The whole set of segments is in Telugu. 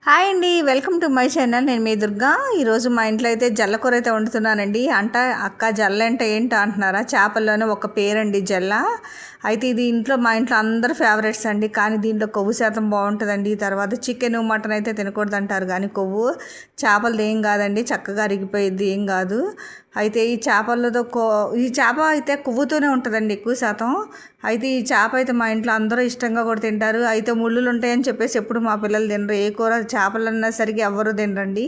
హాయ్ అండి, వెల్కమ్ టు మై ఛానల్. నేను మీ దుర్గా. ఈరోజు మా ఇంట్లో అయితే జల్ల కూర అయితే వండుతున్నానండి. అక్క జల్ల అంటే ఏంటో అంటున్నారా? చేపల్లోనే ఒక పేరండి జల్ల. అయితే ఇది మా ఇంట్లో అందరు ఫేవరెట్స్ అండి. కానీ దీంట్లో కొవ్వు శాతం బాగుంటుందండి. తర్వాత చికెన్ మటన్ అయితే తినకూడదు అంటారు, కానీ కొవ్వు చేపలది ఏం కాదండి, చక్కగా అరిగిపోయిద్ది, ఏం కాదు. అయితే ఈ చేప అయితే కొవ్వుతోనే ఉంటుందండి ఎక్కువ శాతం. అయితే ఈ చేప అయితే మా ఇంట్లో అందరూ ఇష్టంగా కూడా తింటారు. అయితే ముళ్ళులు ఉంటాయని చెప్పేసి ఎప్పుడు మా పిల్లలు తినరు. ఏ కూర చేపలు అన్నసరికి ఎవరు తినరండి.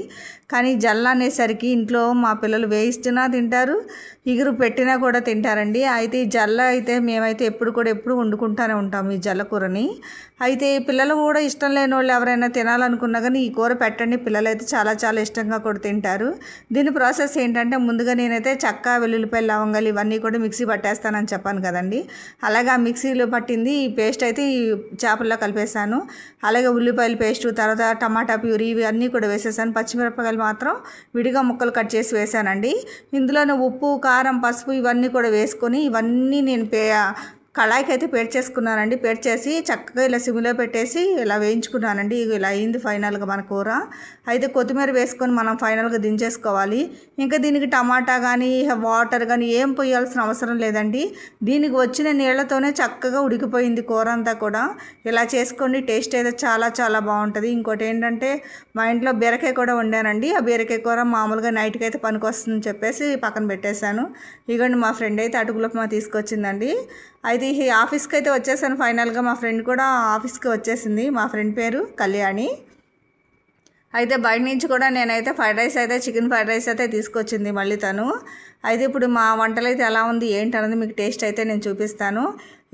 కానీ జల్ల అనేసరికి ఇంట్లో మా పిల్లలు వేయిస్తున్నా తింటారు, ఇగురు పెట్టినా కూడా తింటారండి. అయితే ఈ జల్ల అయితే మేమైతే ఎప్పుడు వండుకుంటూనే ఉంటాము ఈ జల్ల కూరని. అయితే పిల్లలు కూడా ఇష్టం లేని వాళ్ళు ఎవరైనా తినాలనుకున్నా కానీ ఈ కూర పెట్టండి, పిల్లలు అయితే చాలా చాలా ఇష్టంగా కూడా తింటారు. దీని ప్రాసెస్ ఏంటంటే, ముందుగా నేనైతే చెక్క, వెల్లుల్లిపాయలు, లవంగాలు ఇవన్నీ కూడా మిక్సీ పట్టేస్తానని చెప్పాను కదండి. అలాగే ఆ మిక్సీలో పట్టింది ఈ పేస్ట్ అయితే ఈ చేపల్లో కలిపేసాను. అలాగే ఉల్లిపాయల పేస్టు, తర్వాత టమాటా ప్యూరీ ఇవన్నీ కూడా వేసేసాను. పచ్చిమిరపకాయలు మాత్రం విడిగా ముక్కలు కట్ చేసి వేసానండి. ఇందులోనే ఉప్పు, కారం, పసుపు ఇవన్నీ కూడా వేసుకొని ఇవన్నీ నేను కళాయికి అయితే పేర్చేసుకున్నానండి. పేర్చేసి చక్కగా ఇలా సిమ్లో పెట్టేసి ఇలా వేయించుకున్నానండి. ఇలా అయింది ఫైనల్గా మన కూర. అయితే కొత్తిమీర వేసుకొని మనం ఫైనల్గా దించేసుకోవాలి. ఇంకా దీనికి టమాటా కానీ వాటర్ కానీ ఏం పోయాల్సిన అవసరం లేదండి. దీనికి వచ్చిన నీళ్లతోనే చక్కగా ఉడికిపోయింది కూర అంతా కూడా. ఇలా చేసుకోండి, టేస్ట్ అయితే చాలా చాలా బాగుంటుంది. ఇంకోటి ఏంటంటే, మా ఇంట్లో బీరకాయ కూడా వండానండి. ఆ బీరకాయ కూర మామూలుగా నైట్కి అయితే పనికి వస్తుందని చెప్పేసి పక్కన పెట్టేశాను. ఇగోండి మా ఫ్రెండ్ అయితే అటుకులప్మా తీసుకొచ్చిందండి. అయితే ఈ ఆఫీస్కి అయితే వచ్చేసాను ఫైనల్గా. మా ఫ్రెండ్ కూడా ఆఫీస్కి వచ్చేసింది. మా ఫ్రెండ్ పేరు కళ్యాణి. అయితే బయట నుంచి కూడా నేనైతే చికెన్ ఫ్రైడ్ రైస్ అయితే తీసుకొచ్చింది మళ్ళీ తను. అయితే ఇప్పుడు మా వంటలు అయితే ఎలా ఉంది ఏంటన్నది మీకు టేస్ట్ అయితే నేను చూపిస్తాను.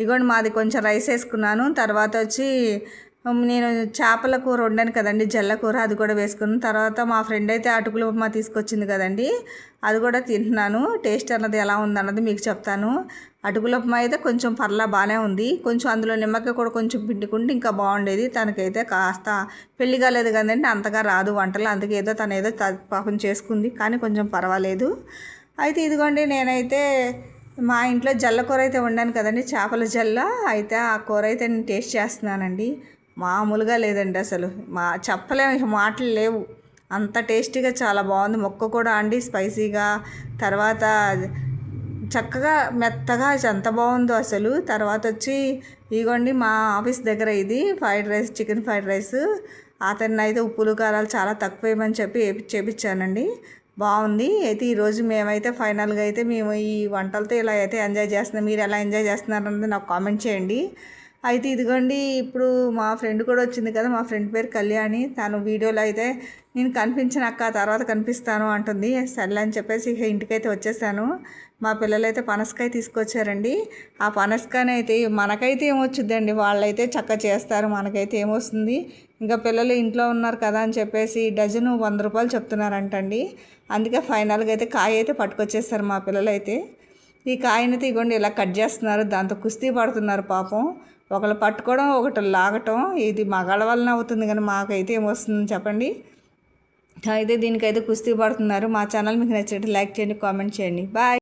ఇగోండి మాది కొంచెం రైస్ వేసుకున్నాను. తర్వాత వచ్చి నేను చేపల కూర వండాను కదండి, జల్ల కూర, అది కూడా వేసుకున్నాను. తర్వాత మా ఫ్రెండ్ అయితే అటుకుల ఉప్మా తీసుకొచ్చింది కదండి, అది కూడా తింటున్నాను. టేస్ట్ అన్నది ఎలా ఉందన్నది మీకు చెప్తాను. అటుకుల ఉప్మా అయితే కొంచెం బాగానే ఉంది. కొంచెం అందులో నిమ్మకాయ కూడా కొంచెం పిండుకుంటే ఇంకా బాగుండేది. తనకైతే కాస్త పెళ్లి కాలేదు కదండి, అంతగా రాదు వంటలు, అందుకే తనేదో పాపం చేసుకుంది, కానీ కొంచెం పర్వాలేదు. అయితే ఇదిగోండి నేనైతే మా ఇంట్లో జల్ల కూర అయితే వండాను కదండి, చేపల జల్ల. అయితే ఆ కూర అయితే నేను టేస్ట్ చేస్తున్నానండి. మామూలుగా లేదండి, అసలు చెప్పలేము, మాటలు లేవు, అంత టేస్టీగా చాలా బాగుంది. మొక్క కూడా అండి స్పైసీగా, తర్వాత చక్కగా మెత్తగా ఎంత బాగుందో అసలు. తర్వాత వచ్చి ఇదిగోండి మా ఆఫీస్ దగ్గర ఇది చికెన్ ఫ్రైడ్ రైస్. అతన్ని అయితే ఉప్పులు కారాలు చాలా తక్కువ వేయమని చెప్పి చేపించానండి. బాగుంది. అయితే ఈరోజు మేమైతే ఫైనల్గా అయితే మేము ఈ వంటలతో ఇలా అయితే ఎంజాయ్ చేస్తున్నాం. మీరు ఎలా ఎంజాయ్ చేస్తున్నారన్నది నాకు కామెంట్ చేయండి. అయితే ఇదిగోండి ఇప్పుడు మా ఫ్రెండ్ కూడా వచ్చింది కదా, మా ఫ్రెండ్ పేరు కళ్యాణి. తను వీడియోలో అయితే నేను కనిపించినాక తర్వాత కనిపిస్తాను అంటుంది. సర్లే అని చెప్పేసి ఇంటికైతే వచ్చేసాను. మా పిల్లలైతే పనసకాయ తీసుకొచ్చారండి. ఆ పనసకాయని అయితే మనకైతే ఏమొచ్చుద్దండి, వాళ్ళైతే చక్కగా చేస్తారు, మనకైతే ఏమొస్తుంది. ఇంకా పిల్లలు ఇంట్లో ఉన్నారు కదా అని చెప్పేసి డజను 100 రూపాయలు చెప్తున్నారంటండి. అందుకే ఫైనల్గా అయితే కాయ అయితే పట్టుకొచ్చేస్తారు మా పిల్లలైతే. ఈ కాయనైతే ఇగోండి ఇలా కట్ చేస్తున్నారు, దాంతో కుస్తీ పడుతున్నారు పాపం. ఒకళ్ళు పట్టుకోవడం, ఒకటి లాగటం. ఇది మగాళ్ళ వలన అవుతుంది, కానీ మాకైతే ఏమొస్తుంది చెప్పండి. అయితే దీనికైతే కుస్తీ పడుతున్నారు. మా ఛానల్ మీకు నచ్చినట్టు లైక్ చేయండి, కామెంట్ చేయండి. బాయ్.